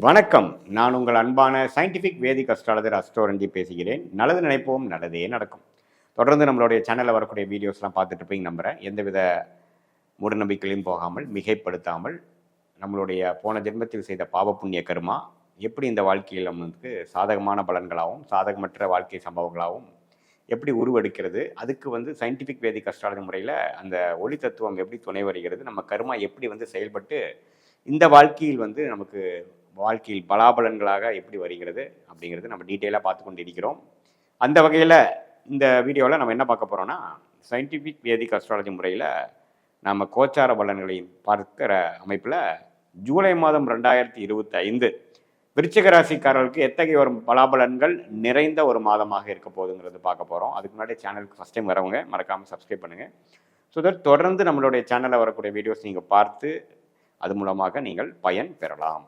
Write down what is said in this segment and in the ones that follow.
வணக்கம். நான் உங்கள் அன்பான சயின்டிஃபிக் வேதிக் அஸ்ட்ராலஜர் அஸ்ட்ரோரஞ்சி பேசுகிறேன். நல்லது நினைப்போம், நல்லதே நடக்கும். தொடர்ந்து நம்மளுடைய சேனலில் வரக்கூடிய வீடியோஸ்லாம் பார்த்துட்டு இருப்பீங்க நம்புகிறேன். எந்தவித மூடநம்பிக்கையிலும் போகாமல், மிகைப்படுத்தாமல், நம்மளுடைய போன ஜென்மத்தில் செய்த பாவ புண்ணிய கர்மா எப்படி இந்த வாழ்க்கையில் நமக்கு சாதகமான பலன்களாகவும் சாதகமற்ற வாழ்க்கை சம்பவங்களாகவும் எப்படி உருவெடுக்கிறது, அதுக்கு சயின்டிஃபிக் வேதிக் அஸ்ட்ராலஜி முறையில் அந்த ஒளி தத்துவம் எப்படி துணை வருகிறது, நம்ம கர்மா எப்படி செயல்பட்டு இந்த வாழ்க்கையில் நமக்கு வாழ்க்கையில் பலாபலன்களாக எப்படி வருகிறது அப்படிங்கிறது நம்ம டீட்டெயிலாக பார்த்து கொண்டு இருக்கிறோம். அந்த வகையில் இந்த வீடியோவில் நம்ம என்ன பார்க்க போகிறோம்னா, சயின்டிஃபிக் வேதிக் அஸ்ட்ராலஜி முறையில் நம்ம கோச்சார பலன்களை பார்க்கிற அமைப்பில் ஜூலை மாதம் 2025 விருச்சிக ராசிக்காரர்களுக்கு எத்தகைய ஒரு பலாபலன்கள் நிறைந்த ஒரு மாதமாக இருக்க போகுதுங்கிறது பார்க்க போகிறோம். அதுக்கு முன்னாடி சேனலுக்கு ஃபஸ்ட் டைம் வரவங்க மறக்காமல் சப்ஸ்கிரைப் பண்ணுங்கள். ஸோ தட் தொடர்ந்து நம்மளுடைய சேனலில் வரக்கூடிய வீடியோஸ் நீங்கள் பார்த்து அது மூலமாக நீங்கள் பயன் பெறலாம்.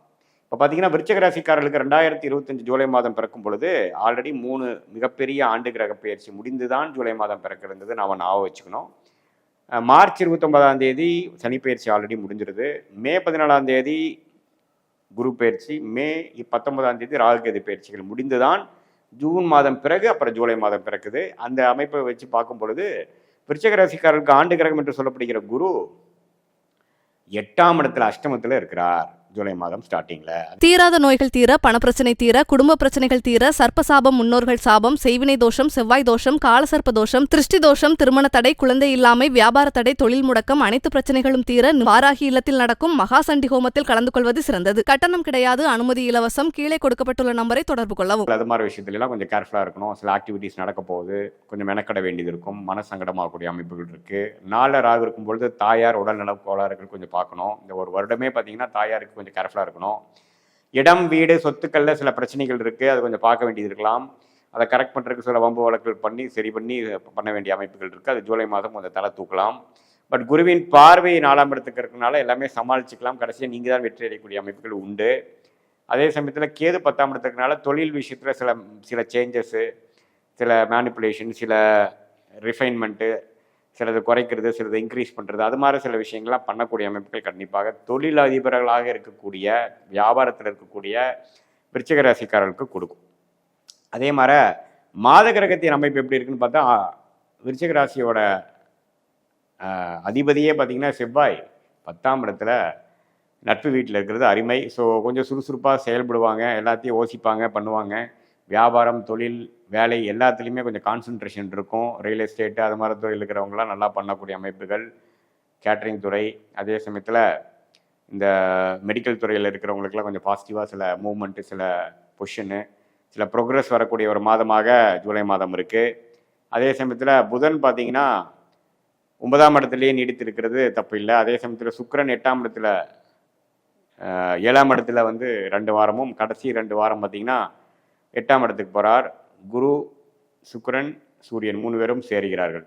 இப்போ பார்த்தீங்கன்னா விருச்சிக ராசிக்காரர்களுக்கு 2025 ஜூலை மாதம் பிறக்கும் பொழுது ஆல்ரெடி 3 மிகப்பெரிய ஆண்டு கிரக பயிற்சி முடிந்து தான் ஜூலை மாதம் பிறக்கிறது நாம் ஞாபகம் வச்சுக்கணும். மார்ச் 29ஆம் தேதி சனி பயிற்சி ஆல்ரெடி முடிஞ்சிருது. மே 14ஆம் தேதி குரு பயிற்சி, மே 19ஆம் தேதி ராகுகேது பயிற்சிகள் முடிந்து தான் ஜூன் மாதம் பிறகு அப்புறம் ஜூலை மாதம் பிறக்குது. அந்த அமைப்பை வச்சு பார்க்கும் பொழுது விருச்சிக ராசிக்காரர்களுக்கு ஆண்டு கிரகம் என்று சொல்லப்படுகிற குரு 8ஆம் இடத்துல அஷ்டமத்தில் இருக்கிறார். ஜூலை மாதம் ஸ்டார்டிங்ல தீராத நோய்கள் தீர, பணப்பிரச்சனை தீர, குடும்ப பிரச்சனைகள் தீர, சர்ப்பசாபம், முன்னோர்கள் சாபம், செய்வினை தோஷம், செவ்வாய் தோஷம், காலசர்ப்ப தோஷம், திருஷ்டி தோஷம், திருமண தடை, குழந்தை இல்லாமை, வியாபார தடை, தொழில் முடக்கம், அனைத்து பிரச்சனைகளும் தீர வாராகி இல்லத்தில் நடக்கும் மகா சண்டி ஹோமத்தில் கலந்து கொள்வது சிறந்தது. கட்டணம் கிடையாது, அனுமதி இலவசம். கீழே கொடுக்கப்பட்டுள்ள நம்பரை தொடர்பு கொள்ளவும். அது மாதிரி விஷயத்துல கொஞ்சம் கேர்ஃபுல்லா இருக்கணும். சில ஆக்டிவிட்டிஸ் நடக்க போகுது, கொஞ்சம் மெனக்கட வேண்டியது இருக்கும், மன சங்கடமாகக்கூடிய அமைப்புகள் இருக்கு. நாளில் ராகு இருக்கும் பொழுது தாயார் உடல்நல கோளாறுகள் கொஞ்சம் பார்க்கணும். இந்த ஒரு வருடமே பார்த்தீங்கன்னா தாயாருக்கு கொஞ்சம் கேர்ஃபுல்லாக இருக்கணும். இடம், வீடு, சொத்துக்கள்ல சில பிரச்சனைகள் இருக்கு, அது கொஞ்சம் பார்க்க வேண்டியது இருக்கலாம். அதை கரெக்ட் பண்ணுறதுக்கு சில வம்பு வழக்குகள் பண்ணி சரி பண்ணி பண்ண வேண்டிய அமைப்புகள் இருக்குது. அது ஜூலை மாதம் கொஞ்சம் தலை தூக்கலாம். பட் குருவின் பார்வை 4ஆம் இடத்துக்கு இருக்கனால எல்லாமே சமாளிச்சுக்கலாம். கடைசியாக நீங்கள் தான் வெற்றி அடையக்கூடிய அமைப்புகள் உண்டு. அதே சமயத்தில் கேது 10ஆம் இடத்துக்குனால தொழில் விஷயத்தில் சில சேஞ்சஸ்ஸு, சில மேனிப்புலேஷன், சில ரிஃபைன்மெண்ட்டு, சிலது குறைக்கிறது, சிலது இன்க்ரீஸ் பண்ணுறது, அது மாதிரி சில விஷயங்கள்லாம் பண்ணக்கூடிய அமைப்புகள் கண்டிப்பாக தொழில் அதிபர்களாக இருக்கக்கூடிய, வியாபாரத்தில் இருக்கக்கூடிய விருச்சிக ராசிக்காரர்களுக்கு கொடுக்கும். அதே மாதிரி மாத கிரகத்தின் அமைப்பு எப்படி இருக்குன்னு பார்த்தா, விருச்சிக ராசியோட அதிபதியே பார்த்திங்கன்னா செவ்வாய் 10ஆம் இடத்துல நட்பு வீட்டில் இருக்கிறது அருமை. ஸோ கொஞ்சம் சுறுசுறுப்பாக செயல்படுவாங்க, எல்லாத்தையும் யோசிப்பாங்க, பண்ணுவாங்க. வியாபாரம், தொழில், வேலை எல்லாத்துலேயுமே கொஞ்சம் கான்சன்ட்ரேஷன் இருக்கும். ரியல் எஸ்டேட்டு அது மாதிரி துறையில் இருக்கிறவங்களாம் நல்லா பண்ணக்கூடிய அமைப்புகள், கேட்ரிங் துறை, அதே சமயத்தில் இந்த மெடிக்கல் துறையில் இருக்கிறவங்களுக்குலாம் கொஞ்சம் பாசிட்டிவாக சில மூவ்மெண்ட்டு, சில பொசிஷனு, சில ப்ரோக்ரஸ் வரக்கூடிய ஒரு மாதமாக ஜூலை மாதம் இருக்குது. அதே சமயத்தில் புதன் பார்த்திங்கன்னா 9ஆம் இடத்துலேயே நீடித்து இருக்கிறது தப்பு இல்லை. அதே சமயத்தில் சுக்கிரன் 8ஆம் இடத்துல 7ஆம் இடத்துல 2 வாரமும், கடைசி 2 வாரம் பார்த்திங்கன்னா 8ஆம் இடத்துக்கு போகிறார். குரு, சுக்கிரன், சூரியன் 3 பேரும் சேருகிறார்கள்.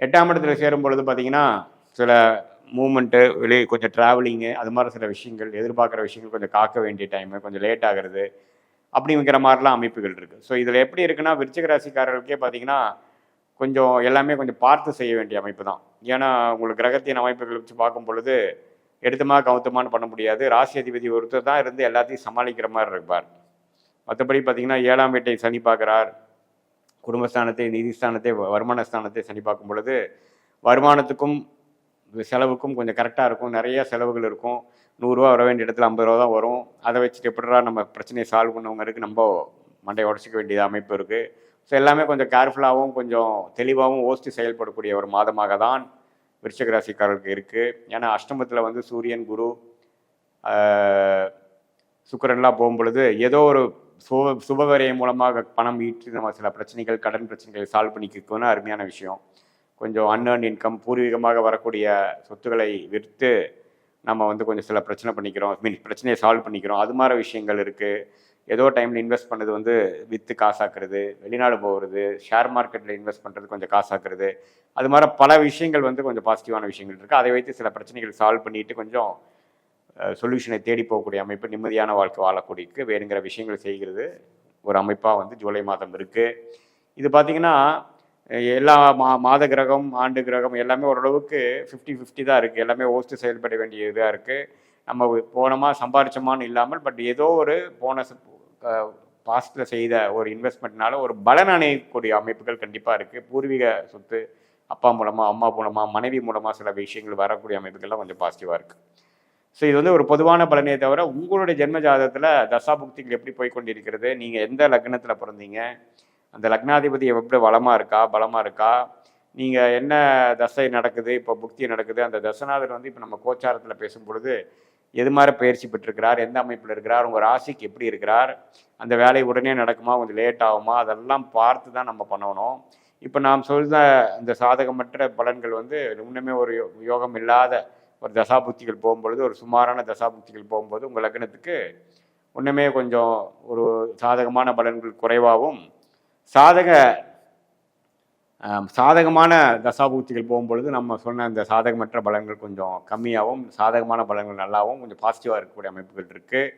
8ஆம் இடத்துல சேரும் பொழுது பார்த்திங்கன்னா சில மூமெண்ட்டு, வெளியே கொஞ்சம் ட்ராவலிங்கு, அது மாதிரி சில விஷயங்கள், எதிர்பார்க்குற விஷயங்கள் கொஞ்சம் காக்க வேண்டிய டைமு, கொஞ்சம் லேட் ஆகிறது, அப்படிங்கிற மாதிரிலாம் அமைப்புகள் இருக்குது. ஸோ இதில் எப்படி இருக்குன்னா, விருச்சிக ராசிக்காரர்களுக்கே பார்த்திங்கன்னா கொஞ்சம் எல்லாமே கொஞ்சம் பார்த்து செய்ய வேண்டிய அமைப்பு தான். ஏன்னா உங்களுக்கு கிரகத்தின் அமைப்புகள் வச்சு பார்க்கும் பொழுது எடுத்தமா கவுத்தமானு பண்ண முடியாது. ராசி அதிபதி ஒருத்தர் தான் இருந்து எல்லாத்தையும் சமாளிக்கிற மாதிரி இருப்பார். மற்றபடி பார்த்திங்கன்னா 7ஆம் வீட்டை சனி பார்க்குறார், குடும்பஸ்தானத்தை, நிதிஸ்தானத்தை, வருமானஸ்தானத்தை சனி பார்க்கும் பொழுது வருமானத்துக்கும் செலவுக்கும் கொஞ்சம் கரெக்டாக இருக்கும். நிறைய செலவுகள் இருக்கும். 100 ரூபா வர வேண்டிய இடத்துல 50 ரூபா தான் வரும். அதை வச்சுட்டு எப்படிடா நம்ம பிரச்சனையை சால்வ் பண்ணவங்களுக்கு நம்ம மண்டையை உடச்சிக்க வேண்டிய அமைப்பு இருக்குது. ஸோ எல்லாமே கொஞ்சம் கேர்ஃபுல்லாகவும் கொஞ்சம் தெளிவாகவும் யோசித்து செயல்படக்கூடிய ஒரு மாதமாக தான் விருச்சிக ராசிக்காரர்களுக்கு இருக்குது. ஏன்னா அஷ்டமத்தில் சூரியன், குரு, சுக்கிரன்லாம் போகும் பொழுது ஏதோ ஒரு சுபவரையம் மூலமாக பணம் ஈட்டி நம்ம சில பிரச்சனைகள், கடன் பிரச்சனைகளை சால்வ் பண்ணிக்கணும்னா அருமையான விஷயம். கொஞ்சம் அன்ஏர்ன் இன்கம், பூர்வீகமாக வரக்கூடிய சொத்துக்களை விற்று நம்ம கொஞ்சம் சில பிரச்சனை பண்ணிக்கிறோம், பிரச்சனையை சால்வ் பண்ணிக்கிறோம், அது மாதிரி விஷயங்கள் இருக்குது. ஏதோ டைமில் இன்வெஸ்ட் பண்ணது விற்று காசாக்குறது, வெளிநாடு போகிறது, ஷேர் மார்க்கெட்டில் இன்வெஸ்ட் பண்ணுறது கொஞ்சம் காசாக்குறது, அது மாதிரி பல விஷயங்கள் கொஞ்சம் பாசிட்டிவான விஷயங்கள் இருக்குது. அதை வைத்து சில பிரச்சனைகள் சால்வ் பண்ணிட்டு கொஞ்சம் சொல்யூஷனை தேடி போகக்கூடிய அமைப்பு, நிம்மதியான வாழ்க்கை வாழக்கூடியக்கு வேணுங்கிற விஷயங்கள் செய்கிறது ஒரு அமைப்பாக ஜூலை மாதம் இருக்குது. இது பார்த்திங்கன்னா எல்லா மாத கிரகம், ஆண்டு கிரகம் எல்லாமே ஓரளவுக்கு 50-50 தான் இருக்குது. எல்லாமே ஓஸ்ட்டு செயல்பட வேண்டிய இதாக இருக்குது. நம்ம போனோமா சம்பாரிச்சோமான்னு இல்லாமல் பட் ஏதோ ஒரு போன பாஸ்டில் செய்த ஒரு இன்வெஸ்ட்மெண்ட்னால ஒரு பலன் அடையக்கூடிய அமைப்புகள் கண்டிப்பாக இருக்குது. பூர்வீக சொத்து அப்பா மூலமாக, அம்மா மூலமாக, மனைவி மூலமாக சில விஷயங்கள் வரக்கூடிய அமைப்புகள்லாம் கொஞ்சம் பாசிட்டிவாக இருக்குது. ஸோ இது வந்து ஒரு பொதுவான பலனே தவிர உங்களுடைய ஜென்ம ஜாதகத்தில் தசாபுக்திகள் எப்படி போய் கொண்டிருக்கிறது, நீங்கள் எந்த லக்னத்தில் பிறந்தீங்க, அந்த லக்னாதிபதி எப்படி வளமாக இருக்கா பலமாக இருக்கா, நீங்கள் என்ன தசை நடக்குது, இப்போ புக்தி நடக்குது, அந்த தசநாதர் வந்து இப்போ நம்ம கோச்சாரத்தில் பேசும் பொழுது எது மாதிரி பயிற்சி பெற்றிருக்கிறார், எந்த அமைப்பில் இருக்கிறார், உங்கள் ராசிக்கு எப்படி இருக்கிறார், அந்த வேலை உடனே நடக்குமா கொஞ்சம் லேட் ஆகுமா, அதெல்லாம் பார்த்து தான் நம்ம பண்ணணும். இப்போ நாம் சொல்ல இந்த சாதகமற்ற பலன்கள் வந்து இன்னுமே ஒரு யோகம் இல்லாத ஒரு தசாபுக்திகள் போகும்பொழுது, ஒரு சுமாரான தசாபுக்திகள் போகும்போது உங்கள் லக்னத்துக்கு ஒன்றுமே கொஞ்சம் ஒரு சாதகமான பலன்கள் குறைவாகவும் சாதகமான தசாபுக்திகள் போகும்பொழுது நம்ம சொன்ன அந்த சாதகமற்ற பலன்கள் கொஞ்சம் கம்மியாகவும் சாதகமான பலன்கள் நல்லாவும் கொஞ்சம் பாசிட்டிவாக இருக்கக்கூடிய அமைப்புகள் இருக்குது.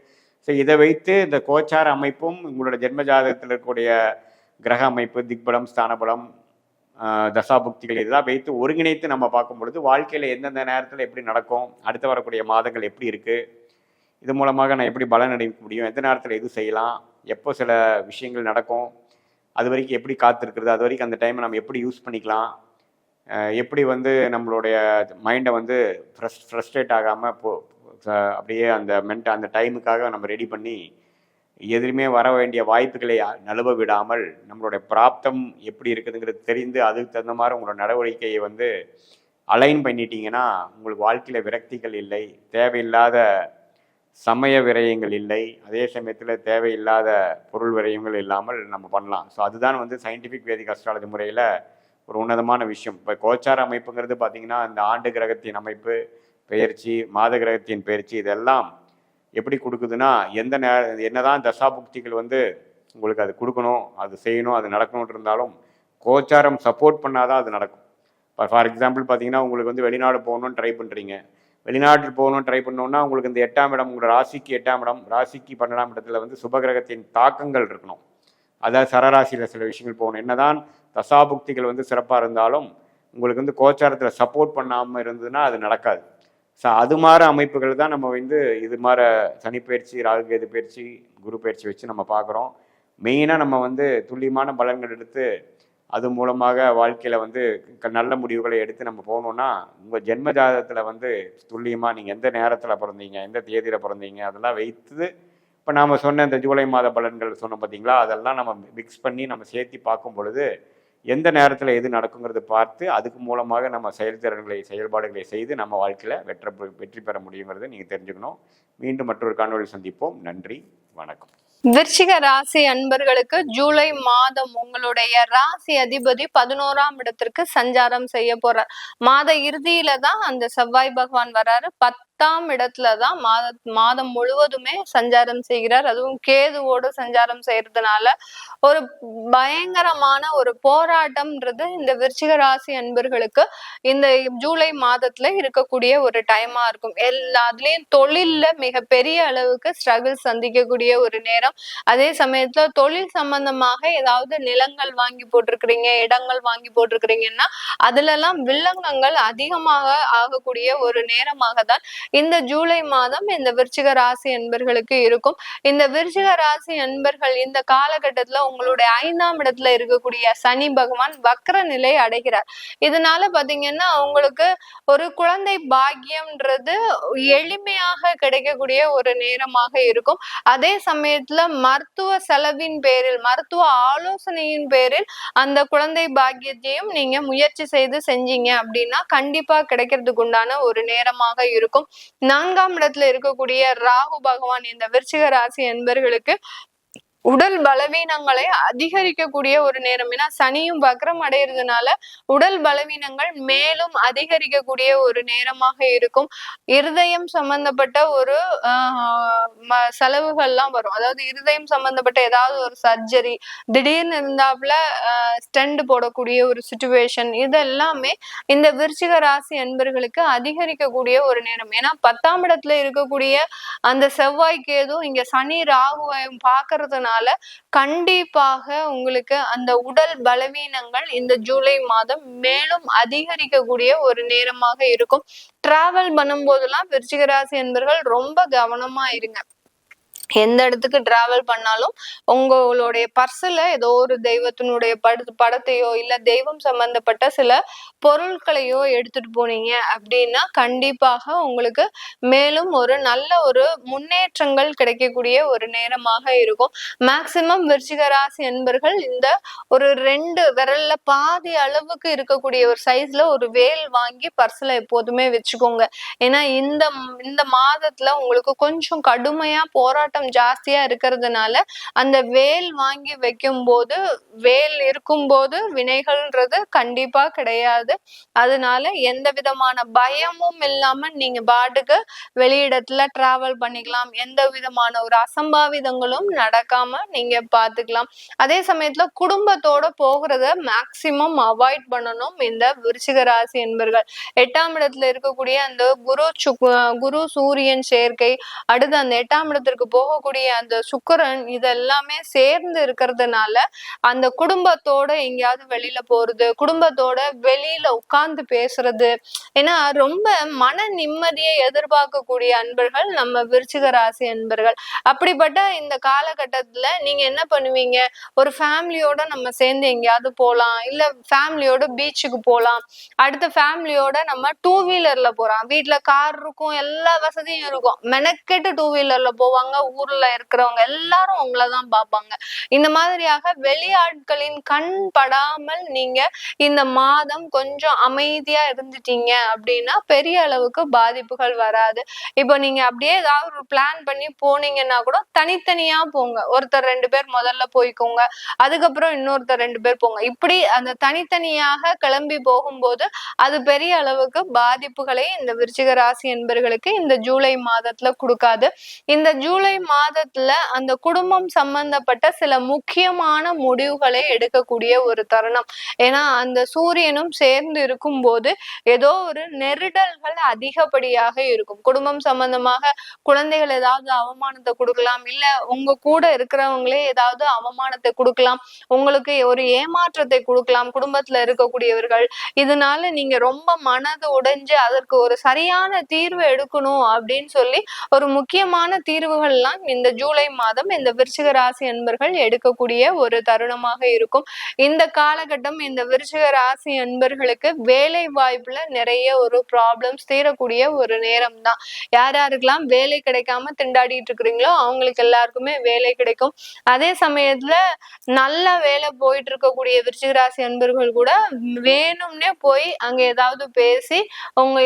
ஸோ இதை வைத்து இந்த கோச்சார அமைப்பும் உங்களோட ஜென்ம ஜாதகத்தில் இருக்கக்கூடிய கிரக அமைப்பு, திக்பலம், ஸ்தானபலம், தசாபுக்திகள் இதெல்லாம் வைத்து ஒருங்கிணைத்து நம்ம பார்க்கும் பொழுது வாழ்க்கையில் எந்தெந்த நேரத்தில் எப்படி நடக்கும், அடுத்து வரக்கூடிய மாதங்கள் எப்படி இருக்குது, இது மூலமாக நான் எப்படி பலன் அடைய முடியும், எந்த நேரத்தில் எது செய்யலாம், எப்போ சில விஷயங்கள் நடக்கும், அது வரைக்கும் எப்படி காத்திருக்கிறது, அது வரைக்கும் அந்த டைமை நம்ம எப்படி யூஸ் பண்ணிக்கலாம், எப்படி வந்து நம்மளுடைய மைண்டை வந்து ஃப்ரஸ்ட்ரேட் ஆகாமல் அப்படியே அந்த டைமுக்காக நம்ம ரெடி பண்ணி எதுவுமே வர வேண்டிய வாய்ப்புகளை நழுவ விடாமல் நம்மளுடைய பிராப்தம் எப்படி இருக்குதுங்கிறது தெரிந்து அதுக்கு தகுந்த மாதிரி உங்களோட நடவடிக்கையை வந்து அலைன் பண்ணிட்டீங்கன்னா உங்களுக்கு வாழ்க்கையில் விரக்திகள் இல்லை, தேவையில்லாத சமய விரயங்கள் இல்லை, அதே சமயத்தில் தேவையில்லாத பொருள் விரயங்கள் இல்லாமல் நம்ம பண்ணலாம். ஸோ அதுதான் வந்து சயின்டிஃபிக் வேதிக் அஸ்ட்ராலஜி முறையில் ஒரு உன்னதமான விஷயம். இப்போ கோச்சார அமைப்புங்கிறது பார்த்திங்கன்னா இந்த ஆண்டு கிரகத்தின் அமைப்பு, பெயர்ச்சி, மாத கிரகத்தின் பெயர்ச்சி இதெல்லாம் எப்படி கொடுக்குதுன்னா என்னதான் தசாபுக்திகள் வந்து உங்களுக்கு அது கொடுக்கணும், அது செய்யணும், அது நடக்கணும்னு இருந்தாலும் கோச்சாரம் சப்போர்ட் பண்ணாதான் அது நடக்கும். இப்போ ஃபார் எக்ஸாம்பிள் பார்த்தீங்கன்னா உங்களுக்கு வந்து வெளிநாடு போகணும்னு ட்ரை பண்ணுறீங்க, வெளிநாட்டில் போகணும்னு ட்ரை பண்ணோன்னா உங்களுக்கு இந்த 8ஆம் இடம், உங்களோட ராசிக்கு 8ஆம் இடம், ராசிக்கு 12ஆம் இடத்துல வந்து சுபகிரகத்தின் தாக்கங்கள் இருக்கணும். அதாவது சரராசியில் சில விஷயங்கள் போகணும். என்னதான் தசாபுக்திகள் வந்து சிறப்பாக இருந்தாலும் உங்களுக்கு வந்து கோச்சாரத்தில் சப்போர்ட் பண்ணாமல் இருந்ததுன்னா அது நடக்காது. ஸோ அது மாதிரி அமைப்புகள் தான் நம்ம வந்து இது மாதிரி சனிப்பயிற்சி, ராகுகேது பயிற்சி, குரு பயிற்சி வச்சு நம்ம பார்க்குறோம். மெயினாக நம்ம வந்து துல்லியமான பலன்கள் எடுத்து அது மூலமாக வாழ்க்கையில் வந்து நல்ல முடிவுகளை எடுத்து நம்ம போகணுன்னா உங்கள் ஜென்ம ஜாதகத்தில் வந்து துல்லியமாக நீங்கள் எந்த நேரத்தில் பிறந்தீங்க, எந்த தேதியில் பிறந்தீங்க அதெல்லாம் வைத்து இப்போ நாம் சொன்ன இந்த ஜூலை மாத பலன்கள் சொன்னோம் பார்த்தீங்களா, அதெல்லாம் நம்ம மிக்ஸ் பண்ணி நம்ம சேர்த்து பார்க்கும் பொழுது எந்த நேரத்தில் எது நடக்குங்கிறது பார்த்து அதுக்கு மூலமாக நம்ம செயல்பாடுகளை செய்து நம்ம வாழ்க்கையில் வெற்றி பெற முடியுங்கிறத நீங்கள் தெரிஞ்சுக்கணும். மீண்டும் மற்றொரு காணொளி சந்திப்போம். நன்றி, வணக்கம். விருச்சிக ராசி அன்பர்களுக்கு ஜூலை மாதம் உங்களுடைய ராசி அதிபதி 11ஆம் இடத்திற்கு சஞ்சாரம் செய்ய போறார். மாத இறுதியில தான் அந்த செவ்வாய் பகவான் வராரு. 10ஆம் இடத்துலதான் மாதம் முழுவதுமே சஞ்சாரம் செய்கிறார். அதுவும் கேதுவோடு சஞ்சாரம் செய்யறதுனால ஒரு பயங்கரமான ஒரு போராட்டம்ன்றது இந்த விருச்சிக ராசி அன்பர்களுக்கு இந்த ஜூலை மாதத்துல இருக்கக்கூடிய ஒரு டைமா இருக்கும். எல்லாத்துலயும் தொழில்ல மிகப்பெரிய அளவுக்கு ஸ்ட்ரகிள் சந்திக்கக்கூடிய ஒரு நேரம். அதே சமயத்துல தொழில் சம்பந்தமாக ஏதாவது நிலங்கள் வாங்கி போட்டிருக்கிறீங்க, இடங்கள் வாங்கி போட்டிருக்கிறீங்கன்னா அதுல எல்லாம் வில்லங்கங்கள் அதிகமாக ஆகக்கூடிய ஒரு நேரமாக தான் இந்த ஜூலை மாதம் இந்த விருச்சிக ராசி அன்பர்களுக்கு இருக்கும். இந்த விருச்சிக ராசி அன்பர்கள் இந்த காலகட்டத்துல உங்களுடைய 5ஆம் இடத்துல இருக்கக்கூடிய சனி பகவான் வக்ர நிலை அடைகிறார். இதனால பாத்தீங்கன்னா உங்களுக்கு ஒரு குழந்தை பாக்கியம்ன்றது எளிமையாக கிடைக்கக்கூடிய ஒரு நேரமாக இருக்கும். அதே சமயத்துல மருத்துவ செலவின் பேரில், மருத்துவ ஆலோசனையின் பேரில் அந்த குழந்தை பாக்கியத்தையும் நீங்க முயற்சி செய்து செஞ்சீங்க அப்படின்னா கண்டிப்பா கிடைக்கிறதுக்கு உண்டான ஒரு நேரமாக இருக்கும். 4ஆம் இடத்துல இருக்கக்கூடிய ராகு பகவான் இந்த விருச்சிக ராசி என்பர்களுக்கு உடல் பலவீனங்களை அதிகரிக்கக்கூடிய ஒரு நேரம். ஏன்னா சனியும் வக்ரம் அடைகிறதுனால உடல் பலவீனங்கள் மேலும் அதிகரிக்கக்கூடிய ஒரு நேரமாக இருக்கும். இருதயம் சம்பந்தப்பட்ட ஒரு செலவுகள்லாம் வரும். அதாவது இருதயம் சம்பந்தப்பட்ட ஏதாவது ஒரு சர்ஜரி திடீர்னு இருந்தாப்புல ஸ்டெண்ட் போடக்கூடிய ஒரு சிச்சுவேஷன், இதெல்லாமே இந்த விருச்சிக ராசி அன்பர்களுக்கு அதிகரிக்கக்கூடிய ஒரு நேரம். ஏன்னா 10ஆம் இடத்துல இருக்கக்கூடிய அந்த செவ்வாய் கேது இங்க சனி ராகுவை பாக்குறதுனால இருக்கிறதுனால கண்டிப்பாக உங்களுக்கு அந்த உடல் பலவீனங்கள் இந்த ஜூலை மாதம் மேலும் அதிகரிக்கக்கூடிய ஒரு நேரமாக இருக்கும். டிராவல் பண்ணும் போதெல்லாம் விருச்சிக ராசி என்பர்கள் ரொம்ப கவனமா இருங்க. எந்த இடத்துக்கு டிராவல் பண்ணாலும் உங்களுடைய பர்ஸ்ல ஏதோ ஒரு தெய்வத்தினுடைய படத்தையோ இல்ல தெய்வம் சம்பந்தப்பட்ட சில பொருட்களையோ எடுத்துட்டு போனீங்க அப்படின்னா கண்டிப்பாக உங்களுக்கு மேலும் ஒரு நல்ல ஒரு முன்னேற்றங்கள் கிடைக்கக்கூடிய ஒரு நேரமாக இருக்கும். மேக்சிமம் விருச்சிக ராசி என்பர்கள் இந்த ஒரு 2 விரல்ல பாதி அளவுக்கு இருக்கக்கூடிய ஒரு சைஸ்ல ஒரு வேல் வாங்கி பர்ஸ்ல எப்போதுமே வச்சுக்கோங்க. ஏன்னா இந்த மாதத்துல உங்களுக்கு கொஞ்சம் கடுமையா போராட்டம் ஜாஸ்தியா இருக்கிறதுனால அந்த வேல் வாங்கி வைக்கும் போது வேல் இருக்கும்போது வினைகள்ன்றது கண்டிப்பா கிடையாது. அதனால எந்த விதமான பயமும் இல்லாம நீங்க பாட்டுக்கு வெளியிடத்துல டிராவல் பண்ணிக்கலாம். எந்த விதமான ஒரு அசம்பாவிதங்களும் நடக்காம நீங்க பாத்துக்கலாம். அதே சமயத்துல குடும்பத்தோட போகிறத மேக்சிமம் அவாய்ட் பண்ணணும் இந்த விருச்சிக ராசி என்பர்கள். 8ஆம் இடத்துல இருக்கக்கூடிய அந்த குரு சூரியன் சேர்க்கை, அடுத்து அந்த 8ஆம் இடத்திற்கு போகக்கூடிய அந்த சுக்கிரன், இதெல்லாமே சேர்ந்து இருக்கிறதுனால அந்த குடும்பத்தோட எங்கேயாவது வெளியில போறது, குடும்பத்தோட வெளியில உட்கார்ந்து பேசுறது, ஏன்னா ரொம்ப மன நிம்மதியை எதிர்பார்க்கக்கூடிய அன்பர்கள் நம்ம விருச்சிக ராசி அன்பர்கள். அப்படிப்பட்ட இந்த காலகட்டத்துல நீங்க என்ன பண்ணுவீங்க, ஒரு ஃபேமிலியோட நம்ம சேர்ந்து எங்கேயாவது போலாம், இல்ல ஃபேமிலியோட பீச்சுக்கு போலாம், அடுத்த ஃபேமிலியோட நம்ம 2 வீலர்ல போறோம், வீட்டுல கார் இருக்கும், எல்லா வசதியும் இருக்கும், மெனக்கெட்டு 2 வீலர்ல போவாங்க. ஊர்ல இருக்கிறவங்க எல்லாரும் அவங்களதான் பார்ப்பாங்க. இந்த மாதிரியாக வெளியாட்களின் கண் படாமல் நீங்க இந்த மாதம் கொஞ்சம் அமைதியா இருந்துட்டீங்க அப்படின்னா பெரிய அளவுக்கு பாதிப்புகள் வராது. இப்போ நீங்க அப்படியே ஏதாவது ஒரு பிளான் பண்ணி போனீங்கன்னா கூட தனித்தனியா போங்க. ஒருத்தர் 2 பேர் முதல்ல போய்க்கோங்க, அதுக்கப்புறம் இன்னொருத்தர் 2 பேர் போங்க. இப்படி அந்த தனித்தனியாக கிளம்பி போகும்போது அது பெரிய அளவுக்கு பாதிப்புகளை இந்த விருச்சிக ராசி என்பர்களுக்கு இந்த ஜூலை மாதத்துல கொடுக்காது. இந்த ஜூலை மாதத்துல அந்த குடும்பம் சம்பந்தப்பட்ட சில முக்கியமான முடிவுகளை எடுக்கக்கூடிய ஒரு தருணம். ஏன்னா அந்த சூரியனும் சேர்ந்து இருக்கும் போது ஏதோ ஒரு நெருடல்கள் அதிகப்படியாக இருக்கும். குடும்பம் சம்பந்தமாக குழந்தைகள் ஏதாவது அவமானத்தை கொடுக்கலாம், இல்ல உங்க கூட இருக்கிறவங்களே ஏதாவது அவமானத்தை கொடுக்கலாம், உங்களுக்கு ஒரு ஏமாற்றத்தை கொடுக்கலாம் குடும்பத்துல இருக்கக்கூடியவர்கள். இதனால நீங்க ரொம்ப மனது உடைஞ்சு அதற்கு ஒரு சரியான தீர்வு எடுக்கணும் அப்படின்னு சொல்லி ஒரு முக்கியமான தீர்வுகள்லாம் இந்த ஜூலை மாதம் இந்த விருச்சிக ராசி அன்பர்கள் எடுக்கக்கூடிய ஒரு தருணமாக இருக்கும். இந்த காலகட்டம் இந்த விருச்சிக ராசி அன்பர்களுக்கு வேலை வாய்ப்புல நிறைய ஒரு ப்ராப்ளம்ஸ் தீரக்கூடிய ஒரு நேரம் தான். யார் யாருக்கெல்லாம் வேலை கிடைக்காம திண்டாடிட்டு இருக்கிறீங்களோ அவங்களுக்கு எல்லாருக்குமே வேலை கிடைக்கும். அதே சமயத்துல நல்ல வேலை போயிட்டு இருக்கக்கூடிய விருச்சிக ராசி அன்பர்கள் கூட வேணும்னே போய் அங்க ஏதாவது பேசி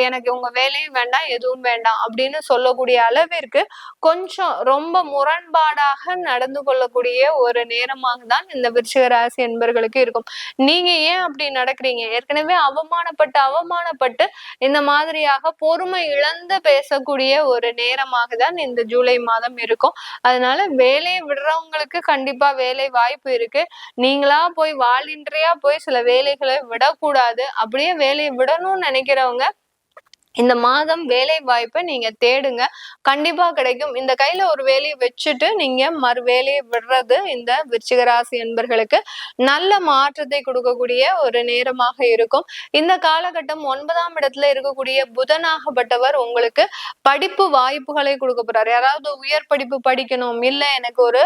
எனக்கு உங்க வேலையும் வேண்டாம் எதுவும் வேண்டாம் அப்படின்னு சொல்லக்கூடிய அளவிற்கு கொஞ்சம் ரொம்ப முரண்பாடாக நடந்து கொள்ளக்கூடிய ஒரு நேரமாக தான் இந்த விருச்சிக ராசி என்பர்களுக்கு இருக்கும். நீங்க ஏன் அப்படி நடக்கிறீங்க? ஏற்கனவே அவமானப்பட்டு இந்த மாதிரியாக பொறுமை இழந்து பேசக்கூடிய ஒரு நேரமாக தான் இந்த ஜூலை மாதம் இருக்கும். அதனால வேலையை விடுறவங்களுக்கு கண்டிப்பா வேலை வாய்ப்பு இருக்கு. நீங்களா போய் வாலண்டரியா போய் சில வேலைகளை விடக்கூடாது. அப்படியே வேலையை விடணும்னு நினைக்கிறவங்க இந்த மாதம் வேலை வாய்ப்பை நீங்க தேடுங்க, கண்டிப்பா கிடைக்கும். இந்த கையில ஒரு வேலையை வச்சுட்டு நீங்க மறு வேலையை விடுறது இந்த விருச்சிக ராசி என்பர்களுக்கு நல்ல மாற்றத்தை கொடுக்கக்கூடிய ஒரு நேரமாக இருக்கும். இந்த காலகட்டம் 9ஆம் இடத்துல இருக்கக்கூடிய புதனாகப்பட்டவர் உங்களுக்கு படிப்பு வாய்ப்புகளை கொடுக்க போறாரு. யாராவது உயர் படிப்பு படிக்கணும், இல்ல எனக்கு ஒரு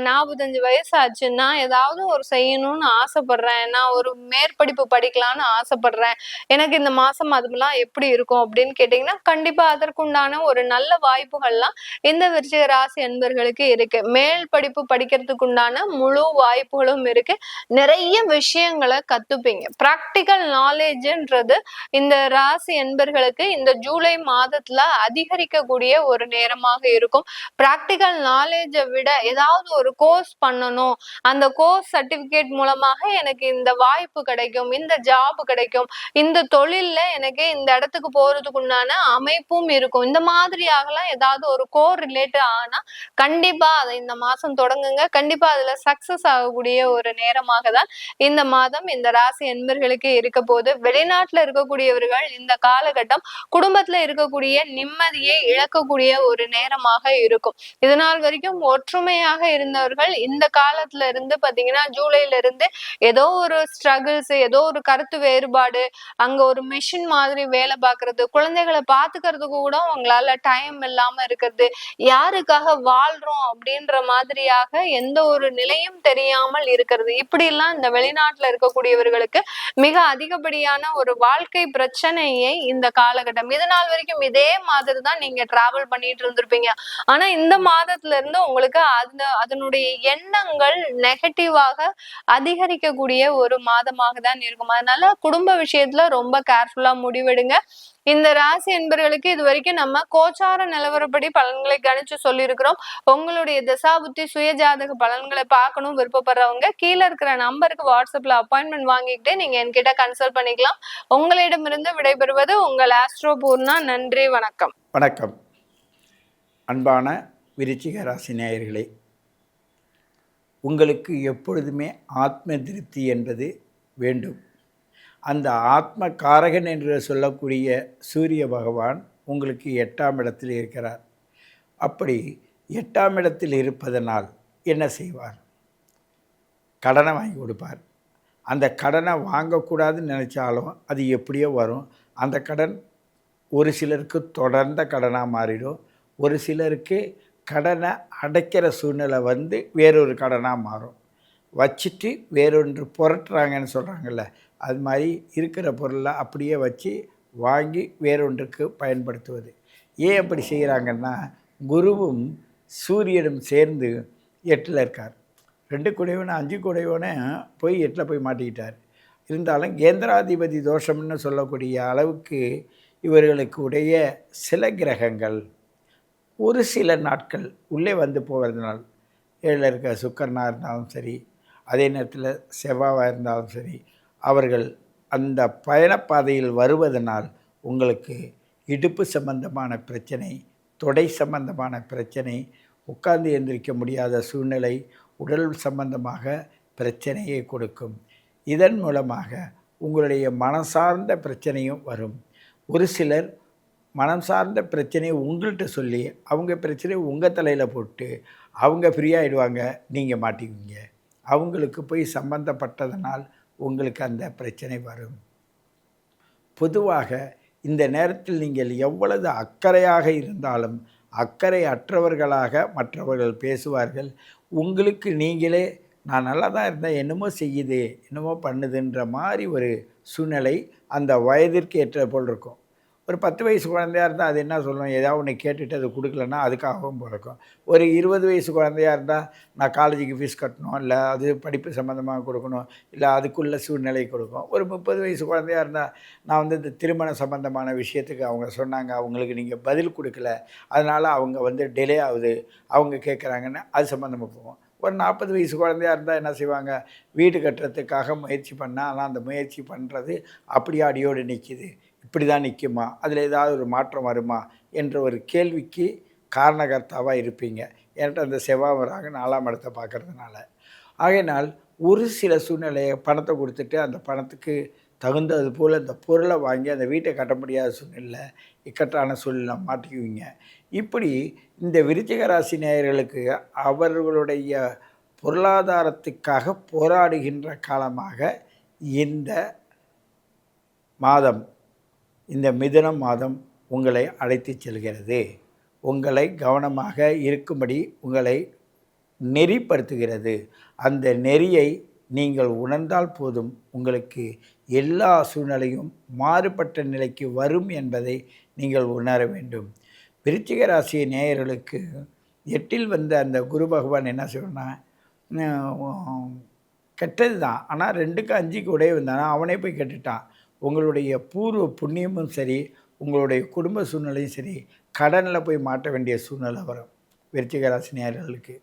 45 வயசு ஆச்சு, நான் ஏதாவது ஒரு செய்யணும்னு ஆசைப்படுறேன், நான் ஒரு மேற்படிப்பு படிக்கலாம்னு ஆசைப்படுறேன், எனக்கு இந்த மாசம் அதுமெல்லாம் எப்படி இருக்கும் அப்படின்னு கேட்டீங்கன்னா கண்டிப்பா அதற்குண்டான ஒரு நல்ல வாய்ப்புகள்லாம் இந்த விருச்சிக ராசி அன்பர்களுக்கு இருக்கு. மேல் படிப்பு படிக்கிறதுக்கு உண்டான முழு வாய்ப்புகளும் இருக்கு. நிறைய விஷயங்களை கத்துப்பீங்க. பிராக்டிக்கல் நாலேஜ்ன்றது இந்த ராசி அன்பர்களுக்கு இந்த ஜூலை மாதத்துல அதிகரிக்கக்கூடிய ஒரு நேரமாக இருக்கும். பிராக்டிக்கல் நாலேஜை விட ஏதாவது ஒரு கோர்ஸ் பண்ணணும், அந்த கோர்ஸ் சர்டிபிகேட் மூலமாக எனக்கு இந்த வாய்ப்பு கிடைக்கும், இந்த ஜாப் கிடைக்கும், இந்த தொழில்ல எனக்கு இந்த இடத்துக்கு போறதுக்கு உண்டான அமைப்பும் இருக்கும். இந்த மாதிரியாகலாம் ஏதாவது ஒரு கோர் ரிலேட்டட் ஆனா கண்டிப்பா அதை இந்த மாசம் தொடங்குங்க. கண்டிப்பா அதுல சக்சஸ் ஆகக்கூடிய ஒரு நேரமாக தான் இந்த மாதம் இந்த ராசி அன்பர்களுக்கு இருக்க போது. வெளிநாட்டுல இருக்கக்கூடியவர்கள் இந்த காலகட்டம் குடும்பத்துல இருக்கக்கூடிய நிம்மதியை இழக்கக்கூடிய ஒரு நேரமாக இருக்கும். இதனால் வரைக்கும் ஒற்றுமையாக இருந்தவர்கள் இந்த காலத்துல இருந்து பாத்தீங்கன்னா ஜூலைல இருந்து ஏதோ ஒரு ஸ்ட்ரகிள்ஸ், ஏதோ ஒரு கருத்து வேறுபாடு, அங்க ஒரு மிஷின் மாதிரி வேலை பார்க்கறது, குழந்தைகளை பாத்துக்கிறதுக்கு கூட உங்களால டைம் இல்லாம இருக்கிறது, யாருக்காக வாழ்றோம் அப்படின்ற மாதிரியாக எந்த ஒரு நிலையும் தெரியாமல் இருக்கிறது, இப்படி எல்லாம் இந்த வெளிநாட்டுல இருக்கக்கூடியவர்களுக்கு மிக அதிகப்படியான ஒரு வாழ்க்கை பிரச்சனையை இந்த காலகட்டம் இது நாள் வரைக்கும் இதே மாதிரி தான் நீங்க டிராவல் பண்ணிட்டு இருந்திருப்பீங்க. ஆனா இந்த மாதத்துல இருந்து உங்களுக்கு அதனுடைய எண்ணங்கள் நெகட்டிவாக அதிகரிக்கக்கூடிய ஒரு மாதமாக தான் இருக்கும். அதனால குடும்ப விஷயத்துல ரொம்ப கேர்ஃபுல்லா முடிவெடுங்க. இந்த ராசி என்பர்களுக்கு இது வரைக்கும் நம்ம கோச்சார நிலவரப்படி பலன்களை கணிச்சு சொல்லியிருக்கிறோம். உங்களுடைய தசாபுத்தி சுயஜாதக பலன்களை பார்க்கணும் விருப்பப்படுறவங்க கீழே இருக்கிற நம்பருக்கு வாட்ஸ்அப்ல அப்பாயின்மெண்ட் வாங்கிக்கிட்டு நீங்க என்கிட்ட கன்சல்ட் பண்ணிக்கலாம். உங்களிடமிருந்து விடைபெறுவது உங்கள் ஆஸ்ட்ரோ பூர்ணா. நன்றி, வணக்கம். வணக்கம். அன்பான விருச்சிக ராசி நேயர்களே, உங்களுக்கு எப்பொழுதுமே ஆத்ம திருப்தி என்பது வேண்டும். அந்த ஆத்ம காரகன் என்று சொல்லக்கூடிய சூரிய பகவான் உங்களுக்கு 8ஆம் இடத்தில் இருக்கிறார். அப்படி 8ஆம் இடத்தில் இருப்பதனால் என்ன செய்வார்? கடனை வாங்கி கொடுப்பார். அந்த கடனை வாங்கக்கூடாதுன்னு நினச்சாலும் அது எப்படியோ வரும். அந்த கடன் ஒரு சிலருக்கு தொடர்ந்த கடனாக மாறிடும். ஒரு சிலருக்கு கடனை அடைக்கிற சூழ்நிலை வந்து வேறொரு கடனாக மாறும். வச்சுட்டு வேறொன்று புரட்டுறாங்கன்னு சொல்கிறாங்கல்ல, அது மாதிரி இருக்கிற பொருளை அப்படியே வச்சு வாங்கி வேறொன்றுக்கு பயன்படுத்துவது. ஏன் அப்படி செய்கிறாங்கன்னா, குருவும் சூரியனும் சேர்ந்து 8ல் இருக்கார். 2 குடைவனை 5 குடைவனை போய் 8ல் போய் மாட்டிக்கிட்டார். இருந்தாலும் கேந்திராதிபதி தோஷம்னு சொல்லக்கூடிய அளவுக்கு இவர்களுக்கு உடைய சில கிரகங்கள் ஒரு சில நாட்கள் உள்ளே வந்து போகிறதுனால் 7ல் இருக்க சுக்கரனாக இருந்தாலும் சரி, அதே நேரத்தில் செவ்வாவாக இருந்தாலும் சரி, அவர்கள் அந்த பயணப்பாதையில் வருவதனால் உங்களுக்கு இடுப்பு சம்பந்தமான பிரச்சனை, தொடை சம்பந்தமான பிரச்சனை, உட்கார்ந்து எந்திரிக்க முடியாத சூழ்நிலை, உடல் சம்பந்தமாக பிரச்சனையை கொடுக்கும். இதன் மூலமாக உங்களுடைய மனசார்ந்த பிரச்சனையும் வரும். ஒரு சிலர் மனம் சார்ந்த பிரச்சனையை உங்கள்கிட்ட சொல்லி அவங்க பிரச்சனையை உங்கள் தலையில் போட்டு அவங்க ஃப்ரீயாகிடுவாங்க, நீங்கள் மாட்டிக்குவீங்க. அவங்களுக்கு போய் சம்பந்தப்பட்டதனால் உங்களுக்கு அந்த பிரச்சனை வரும். பொதுவாக இந்த நேரத்தில் நீங்கள் எவ்வளவு அக்கறையாக இருந்தாலும் அக்கறை அற்றவர்களாக மற்றவர்கள் பேசுவார்கள். உங்களுக்கு நீங்களே நான் நல்லா தான் இருந்தேன், என்னமோ செய்யுது, என்னமோ பண்ணுதுன்ற மாதிரி ஒரு சூழ்நிலை அந்த வயதிற்கு ஏற்ற போல் இருக்கும். ஒரு 10 வயசு குழந்தையாக இருந்தால் அது என்ன சொல்லணும், ஏதாவது ஒன்று கேட்டுட்டு அது கொடுக்கலன்னா அதுக்காகவும் பிறக்கும். ஒரு 20 வயசு குழந்தையாக இருந்தால் நான் காலேஜுக்கு ஃபீஸ் கட்டணும், இல்லை அது படிப்பு சம்மந்தமாக கொடுக்கணும், இல்லை அதுக்குள்ள சூழ்நிலை கொடுக்கும். ஒரு 30 வயசு குழந்தையாக இருந்தால் நான் வந்து இந்த திருமண சம்பந்தமான விஷயத்துக்கு அவங்க சொன்னாங்க, அவங்களுக்கு நீங்கள் பதில் கொடுக்கல, அதனால் அவங்க டிலே ஆகுது, அவங்க கேட்குறாங்கன்னு அது சம்மந்தமாக போகும். ஒரு 40 வயசு குழந்தையாக இருந்தால் என்ன செய்வாங்க, வீடு கட்டுறதுக்காக முயற்சி பண்ணால், ஆனால் அந்த முயற்சி பண்ணுறது அப்படியே அடியோடு நிற்கிது, இப்படி தான் நிற்குமா, அதில் ஏதாவது ஒரு மாற்றம் வருமா என்ற ஒரு கேள்விக்கு காரணகர்த்தாவாக இருப்பீங்க. என்கிட்ட அந்த செவ்வாய் 4ஆம் இடத்தை பார்க்கறதுனால. ஆகையினால் ஒரு சில சூழ்நிலையை பணத்தை கொடுத்துட்டு அந்த பணத்துக்கு தகுந்தது போல் அந்த பொருளை வாங்கி அந்த வீட்டை கட்ட முடியாத சூழ்நிலை, இக்கட்டான சூழ்நிலை மாட்டிக்குவீங்க. இப்படி இந்த விருச்சிக ராசி நேயர்களுக்கு அவர்களுடைய பொருளாதாரத்துக்காக போராடுகின்ற காலமாக இந்த மாதம், இந்த மிதுனம் மாதம் உங்களை அழைத்து செல்கிறது. உங்களை கவனமாக இருக்கும்படி உங்களை நெறிப்படுத்துகிறது. அந்த நெறியை நீங்கள் உணர்ந்தால் போதும், உங்களுக்கு எல்லா சூழ்நிலையும் மாறுபட்ட நிலைக்கு வரும் என்பதை நீங்கள் உணர வேண்டும். விருச்சிக ராசி நேயர்களுக்கு 8ல் வந்த அந்த குரு பகவான் என்ன செய்யணும்னா, கெட்டது தான், ஆனால் 2க்கு 5க்கு உடைய வந்தானா அவனே போய் கெட்டுட்டான். உங்களுடைய பூர்வ புண்ணியமும் சரி, உங்களுடைய குடும்ப சூழ்நிலையும் சரி, கடனில் போய் மாட்ட வேண்டிய சூழ்நிலை வரும் விருச்சிக ராசி நேயர்களுக்கு.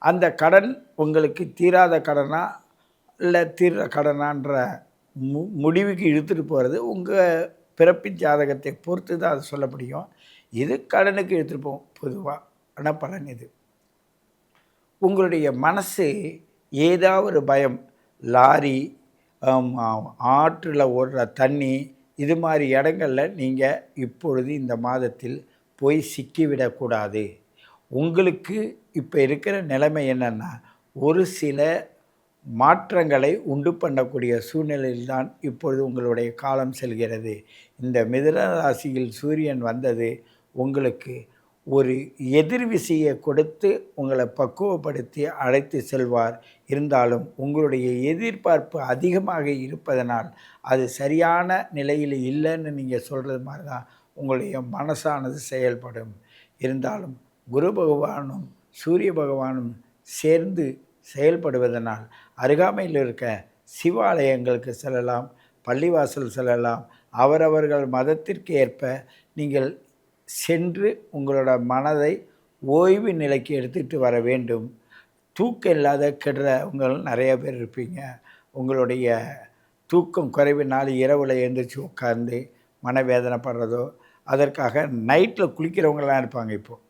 அந்த கடன் உங்களுக்கு தீராத கடனா இல்லை தீர்ற கடனான்ற முடிவுக்கு இழுத்துட்டு போகிறது உங்கள் பிறப்பின் ஜாதகத்தை பொறுத்து தான் அது சொல்ல முடியும். இது கடனுக்கு எடுத்துகிட்டு போகும் பொதுவான பலன் இது. உங்களுடைய மனசு ஏதாவது ஒரு பயம், லாரி, ஆற்றில் ஓடுற தண்ணி, இது மாதிரி இடங்களில் நீங்கள் இப்பொழுது இந்த மாதத்தில் போய் சிக்கிவிடக்கூடாது. உங்களுக்கு இப்போ இருக்கிற நிலைமை என்னென்னா, ஒரு சில மாற்றங்களை உண்டு பண்ணக்கூடிய சூழ்நிலையில்தான் இப்பொழுது உங்களுடைய காலம் செல்கிறது. இந்த மிதுன ராசியில் சூரியன் வந்தது உங்களுக்கு ஒரு எதிர்விசையை கொடுத்து உங்களை பக்குவப்படுத்தி அழைத்து செல்வார். இருந்தாலும் உங்களுடைய எதிர்பார்ப்பு அதிகமாக இருப்பதனால் அது சரியான நிலையில் இல்லைன்னு நீங்கள் சொல்கிறது மாதிரி தான் உங்களுடைய மனசானது செயல்படும். இருந்தாலும் குரு பகவானும் சூரிய பகவானும் சேர்ந்து செயல்படுவதனால் அருகாமையில் இருக்க சிவாலயங்களுக்கு செல்லலாம், பள்ளிவாசல் செல்லலாம். அவரவர்கள் மதத்திற்கு ஏற்ப நீங்கள் சென்று உங்களோட மனதை ஓய்வு நிலைக்கு எடுத்துகிட்டு வர வேண்டும். தூக்கம் இல்லாத கெடுறவங்க நிறைய பேர் இருப்பீங்க. உங்களுடைய தூக்கம் குறைவினால் இரவில் எழுந்திரிச்சு உட்கார்ந்து மனவேதனைப்படுறதோ, அதற்காக நைட்டில் குளிக்கிறவங்களாம் இருப்பாங்க. இப்போது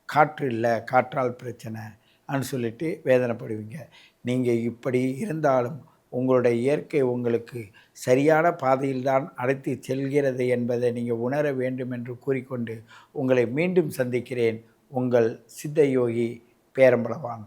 காற்று இல்லை, காற்றால் பிரச்சனைன்னு சொல்லிட்டு வேதனைப்படுவீங்க. நீங்கள் இப்படி இருந்தாலும் உங்களுடைய இயற்கை உங்களுக்கு சரியான பாதையில்தான் அழைத்து செல்கிறது என்பதை நீங்கள் உணர வேண்டும் என்று கூறிக்கொண்டு உங்களை மீண்டும் சந்திக்கிறேன். உங்கள் சித்த யோகி பேரம்பலவான்.